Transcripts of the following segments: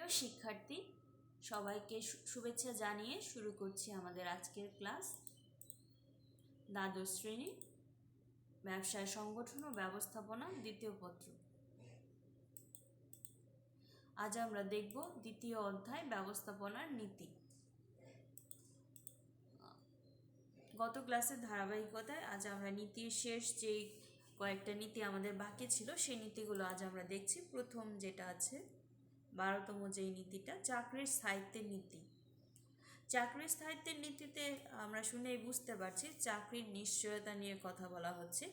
প্রিয় শিক্ষার্থী, সবাইকে শুভেচ্ছা জানিয়ে শুরু করছি আমাদের আজকের ক্লাস। দ্বাদশ শ্রেণী ব্যবসায় সংগঠন ও ব্যবস্থাপনা দ্বিতীয় পত্র। আজ আমরা দেখব দ্বিতীয় অধ্যায় ব্যবস্থাপনার নীতি। গত ক্লাসের ধারাবাহিকতায় আজ আমরা নীতির শেষ যেই কয়েকটা নীতি আমাদের বাকি ছিল সেই নীতিগুলো আজ আমরা দেখছি। প্রথম যেটা আছে 12তম যেই নীতিটা, চাকরির স্থায়িত্বের নীতি। চাকরির স্থায়িত্বের নীতিতে আমরা শুনেই বুঝতে পারছি চাকরির নিশ্চয়তা নিয়ে কথা বলা হচ্ছে।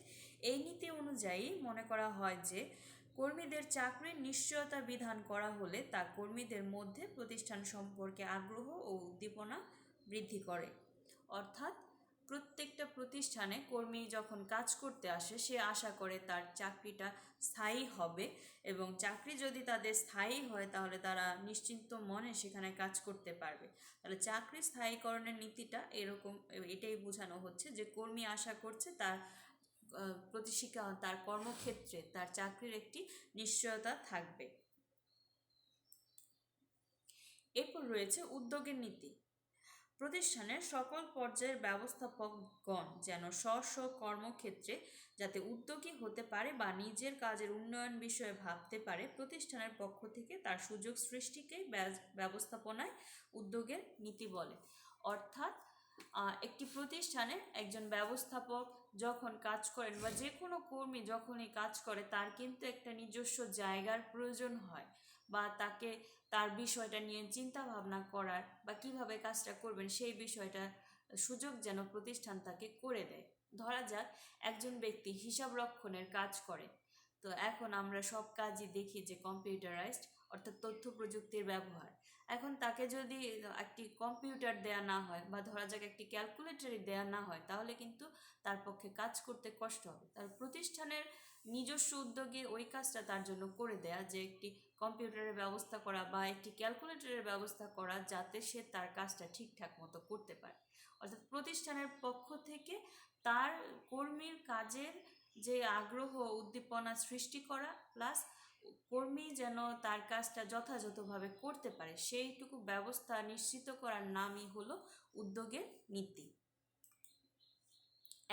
এই নীতি অনুযায়ী মনে করা হয় যে কর্মীদের চাকরির নিশ্চয়তা বিধান করা হলে তা কর্মীদের মধ্যে প্রতিষ্ঠান সম্পর্কে আগ্রহ ও উদ্দীপনা বৃদ্ধি করে। অর্থাৎ প্রত্যেকটা প্রতিষ্ঠানে কর্মী যখন কাজ করতে আসে সে আশা করে তার চাকরিটা স্থায়ী হবে, এবং চাকরি যদি তাদের স্থায়ী হয় তাহলে তারা নিশ্চিন্ত মনে সেখানে কাজ করতে পারবে। তাহলে চাকরি স্থায়ীকরণের নীতিটা এটাই বোঝানো হচ্ছে যে কর্মী আশা করছে তার তার কর্মক্ষেত্রে তার চাকরির একটি নিশ্চয়তা থাকবে। এরপর রয়েছে উদ্যোগের নীতি। প্রতিষ্ঠানের সকল পর্যায়ের ব্যবস্থাপকগণ যেন স্ব কর্মক্ষেত্রে যাতে উদ্যোগী হতে পারে বা নিজের কাজের উন্নয়ন বিষয়ে ভাবতে পারে, প্রতিষ্ঠানের পক্ষ থেকে তার সুযোগ সৃষ্টিকেই ব্যবস্থাপনায় উদ্যোগের নীতি বলে। অর্থাৎ একটি প্রতিষ্ঠানে একজন ব্যবস্থাপক যখন কাজ করেন বা যে কোনো কর্মী যখনই কাজ করে তার কিন্তু একটা নিজস্ব জায়গার প্রয়োজন হয়, বা তাকে তার বিষয়টা নিয়ে চিন্তা ভাবনা করার বা কিভাবে কাজটা করবেন সেই বিষয়টা সুযোগ যেন প্রতিষ্ঠান তাকে করে দেয়। ধরা যাক একজন ব্যক্তি হিসাব রক্ষণের কাজ করে, তো এখন আমরা সব কাজই দেখি যে কম্পিউটারাইজড, অর্থাৎ তথ্য প্রযুক্তির ব্যবহার। এখন তাকে যদি একটি কম্পিউটার দেয়া না হয় বা ধরা যাক একটি ক্যালকুলেটরই দেয়া না হয় তাহলে কিন্তু তার পক্ষে কাজ করতে কষ্ট হবে। তার প্রতিষ্ঠানের নিজস্ব উদ্যোগে ওই কাজটা তার জন্য করে দেয়া, যে একটি কম্পিউটারের ব্যবস্থা করা বা একটি ক্যালকুলেটরের ব্যবস্থা করা যাতে সে তার কাজটা ঠিকঠাক মতো করতে পারে। অর্থাৎ প্রতিষ্ঠানের পক্ষ থেকে তার কর্মীর কাজের যে আগ্রহ উদ্দীপনা সৃষ্টি করা, প্লাস কর্মী যেন তার কাজটা যথাযথভাবে করতে পারে সেইটুকু ব্যবস্থা নিশ্চিত করার নামই হলো উদ্যোগের নীতি।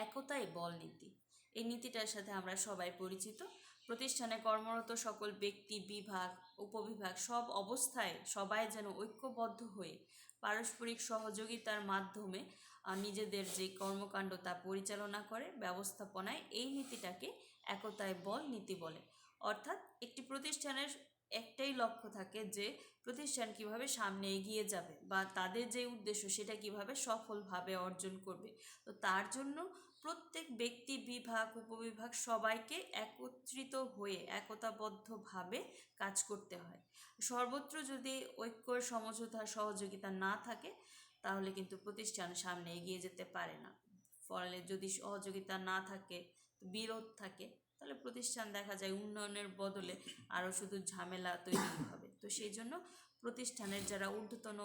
একতাই বল নীতি, এই নীতিটার সাথে আমরা সবাই পরিচিত। প্রতিষ্ঠানে কর্মরত সকল ব্যক্তি, বিভাগ, উপবিভাগ সব অবস্থায় সবাই যেন ঐক্যবদ্ধ হয়ে পারস্পরিক সহযোগিতার মাধ্যমে নিজেদের যে কর্মকাণ্ড তা পরিচালনা করে ব্যবস্থাপনায়, এই নীতিটাকে একতায় বল নীতি বলে। অর্থাৎ একটি প্রতিষ্ঠানের একটাই লক্ষ্য থাকে যে প্রতিষ্ঠান কিভাবে সামনে এগিয়ে যাবে বা তাদের যে উদ্দেশ্য সেটা কিভাবে সফলভাবে অর্জন করবে। তো তার জন্য প্রত্যেক ব্যক্তি, বিভাগ, উপবিভাগ সবাইকে একত্রিত হয়ে একতাবদ্ধভাবে কাজ করতে হয়। সর্বত্র যদি ঐক্য, সমঝোতা, সহযোগিতা না থাকে তাহলে কিন্তু প্রতিষ্ঠান সামনে এগিয়ে যেতে পারে না। ফলে যদি সহযোগিতা না থাকে, বিরোধ থাকে, তাহলে প্রতিষ্ঠান দেখা যায় উন্নয়নের বদলে আরও শুধু ঝামেলা তৈরি হবে। তো সেই জন্য প্রতিষ্ঠানের যারা ঊর্ধ্বতন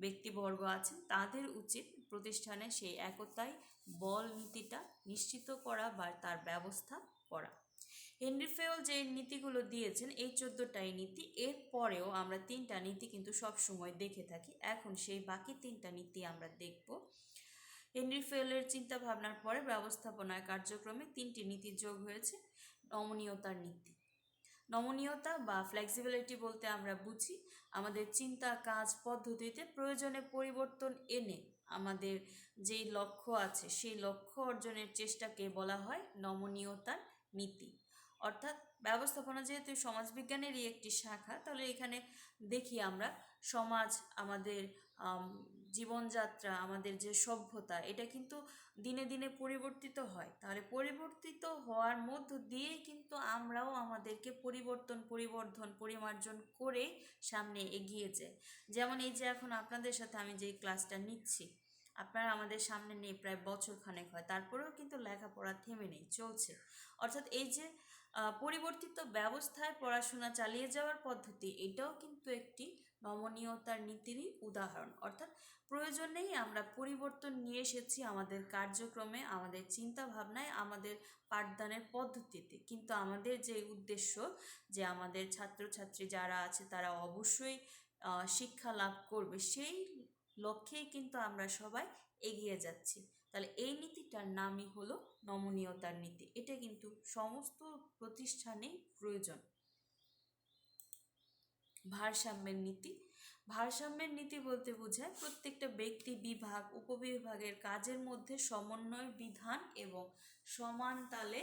ব্যক্তিবর্গ আছেন তাদের উচিত প্রতিষ্ঠানে সেই একতাই বল নীতিটা নিশ্চিত করা বা তার ব্যবস্থা করা। হেনরি ফেওল যে নীতিগুলো দিয়েছেন এই 14টাই নীতি, এর পরেও আমরা 3টা নীতি কিন্তু সব সময় দেখে থাকি। এখন সেই বাকি 3টা নীতি আমরা দেখব। হেনরি ফেওলের চিন্তা ভাবনার পরে ব্যবস্থাপনার কার্যক্রমে 3টি নীতি যোগ হয়েছে। নমনীয়তার নীতি। নমনীয়তা বা ফ্লেক্সিবিলিটি বলতে আমরা বুঝি আমাদের চিন্তা, কাজ, পদ্ধতিতে প্রয়োজনে পরিবর্তন এনে আমাদের যেই লক্ষ্য আছে সেই লক্ষ্য অর্জনের চেষ্টাকে বলা হয় নমনীয়তার নীতি। অর্থাৎ ব্যবস্থাপনা যেহেতু সমাজবিজ্ঞানেরই একটি শাখা, তাহলে এখানে দেখি আমরা সমাজ, আমাদের জীবনযাত্রা, আমাদের যে সভ্যতা, এটা কিন্তু দিনে দিনে পরিবর্তিত হয়। তাহলে পরিবর্তিত হওয়ার মধ্য দিয়েই কিন্তু আমরাও আমাদেরকে পরিমার্জন করে সামনে এগিয়ে যাই। যেমন এই যে এখন আপনাদের সাথে আমি যেই ক্লাসটা নিচ্ছি, আপনারা আমাদের সামনে নেই প্রায় বছরখানেক হয়, তারপরেও কিন্তু লেখাপড়া থেমে নেই, চলছে। অর্থাৎ এই যে পরিবর্তিত ব্যবস্থায় পড়াশোনা চালিয়ে যাওয়ার পদ্ধতি, এটাও কিন্তু একটি নমনীয়তার নীতিরই উদাহরণ। অর্থাৎ প্রয়োজনেই আমরা পরিবর্তন নিয়ে এসেছি আমাদের কার্যক্রমে, আমাদের চিন্তা ভাবনায়, আমাদের পাঠদানের পদ্ধতিতে, কিন্তু আমাদের যে উদ্দেশ্য যে আমাদের ছাত্রছাত্রী যারা আছে তারা অবশ্যই শিক্ষা লাভ করবে, সেই লক্ষ্যেই কিন্তু আমরা সবাই এগিয়ে যাচ্ছি। তাহলে এই নীতিটার নামই হলো নমনীয়তার নীতি। এটা কিন্তু সমস্ত প্রতিষ্ঠানেই প্রয়োজন। ভারসাম্যের নীতি। ভারসাম্যের নীতি বলতে বোঝায় প্রত্যেকটা ব্যক্তি, বিভাগ, উপবিভাগের কাজের মধ্যে সমন্বয় বিধান এবং সমান তালে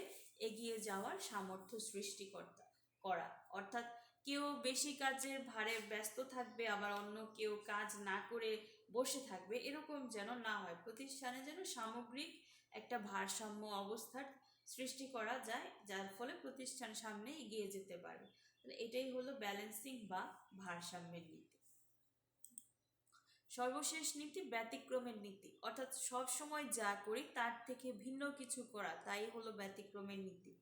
এগিয়ে যাওয়ার সামর্থ্য করা। অর্থাৎ কেউ বেশি কাজের ভারে ব্যস্ত থাকবে, আবার অন্য কেউ কাজ না করে বসে থাকবে, এরকম যেন না হয়। প্রতিষ্ঠানে যেন সামগ্রিক একটা ভারসাম্য অবস্থার সৃষ্টি করা যায়, যার ফলে প্রতিষ্ঠান সামনে এগিয়ে যেতে পারে। এটাই হলো ব্যালেন্সিং বা ভারসাম্যের নীতি। সর্বশেষ নীতি ব্যতিক্রমের নীতি, অর্থাৎ সব সময় যা করি তার থেকে ভিন্ন কিছু করা, তাই হলো ব্যতিক্রমের নীতি।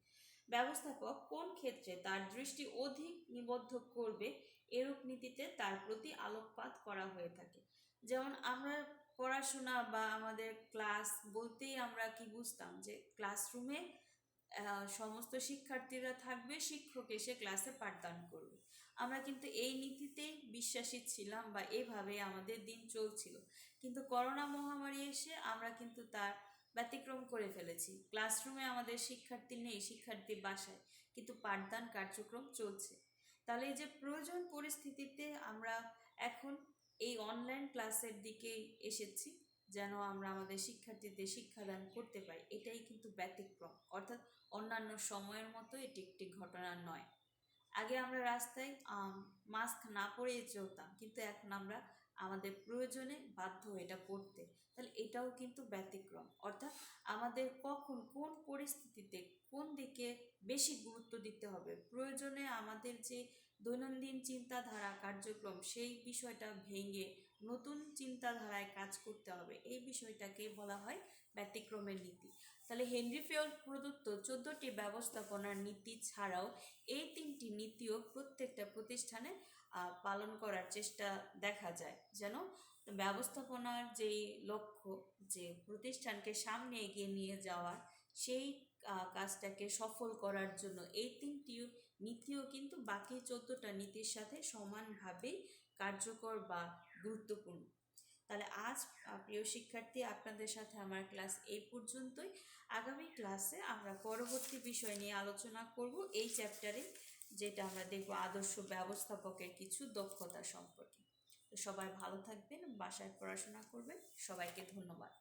ব্যবস্থাপক কোন ক্ষেত্রে তার দৃষ্টি অধিক নিবদ্ধ করবে, এরূপ নীতিতে তার প্রতি আলোকপাত করা হয়ে থাকে। যেমন আমরা পড়াশোনা বা আমাদের ক্লাস বলতেই আমরা কি বুঝতাম, যে ক্লাসরুমে সমস্ত শিক্ষার্থীরা থাকবে, শিক্ষক এসে ক্লাসে পাঠদান করবে। আমরা কিন্তু এই নীতিতেই বিশ্বাসী ছিলাম বা এইভাবে আমাদের দিন চলছিল। কিন্তু করোনা মহামারী এসে আমরা কিন্তু তার ব্যতিক্রম করে ফেলেছি। ক্লাসরুমে আমাদের শিক্ষার্থী নেই, শিক্ষার্থী বাসায়, কিন্তু পাঠদান কার্যক্রম চলছে। তাহলে এই যে প্রয়োজন পরিস্থিতিতে আমরা এখন এই অনলাইন ক্লাসের দিকেই এসেছি, যেন আমরা আমাদের শিক্ষার্থীদের শিক্ষাদান করতে পারি। এটাই কিন্তু ব্যতিক্রম, অর্থাৎ অন্যান্য সময়ের মতো এটি একটি ঘটনা নয়। আগে আমরা রাস্তায় মাস্ক না পরেই চলতাম, কিন্তু এখন আমরা আমাদের প্রয়োজনে বাধ্য এটা পড়তে। তাহলে এটাও কিন্তু ব্যতিক্রম, অর্থাৎ আমাদের কখন কোন পরিস্থিতিতে কোন দিকে বেশি গুরুত্ব দিতে হবে, প্রয়োজনে আমাদের যে দৈনন্দিন চিন্তাধারা কার্যক্রম, সেই বিষয়টা ভেঙে নতুন চিন্তাধারায় কাজ করতে হবে, এই বিষয়টাকে বলা হয় ব্যতিক্রমের নীতি। তাহলে হেনরি ফিয়োল্ড প্রদত্ত 14টি ব্যবস্থাপনার নীতি ছাড়াও এই 3টি নীতিও প্রত্যেকটা প্রতিষ্ঠানে পালন করার চেষ্টা দেখা যায়, যেন ব্যবস্থাপনার যেই লক্ষ্য, যে প্রতিষ্ঠানকে সামনে এগিয়ে নিয়ে যাওয়া, সেই কাজটাকে সফল করার জন্য এই 3টি নীতিও কিন্তু বাকি 14টা নীতির সাথে সমানভাবেই কার্যকর বা গুরুত্বপূর্ণ। তাহলে আজ প্রিয় শিক্ষার্থী, আপনাদের সাথে আমার ক্লাস এই পর্যন্তই। আগামী ক্লাসে আমরা পরবর্তী বিষয় নিয়ে আলোচনা করব এই চ্যাপ্টারে, যেটা আমরা দেখব আদর্শ ব্যবস্থাপকের কিছু দক্ষতা সম্পর্কে। তো সবাই ভালো থাকবেন, বাসায় পড়াশোনা করবেন। সবাইকে ধন্যবাদ।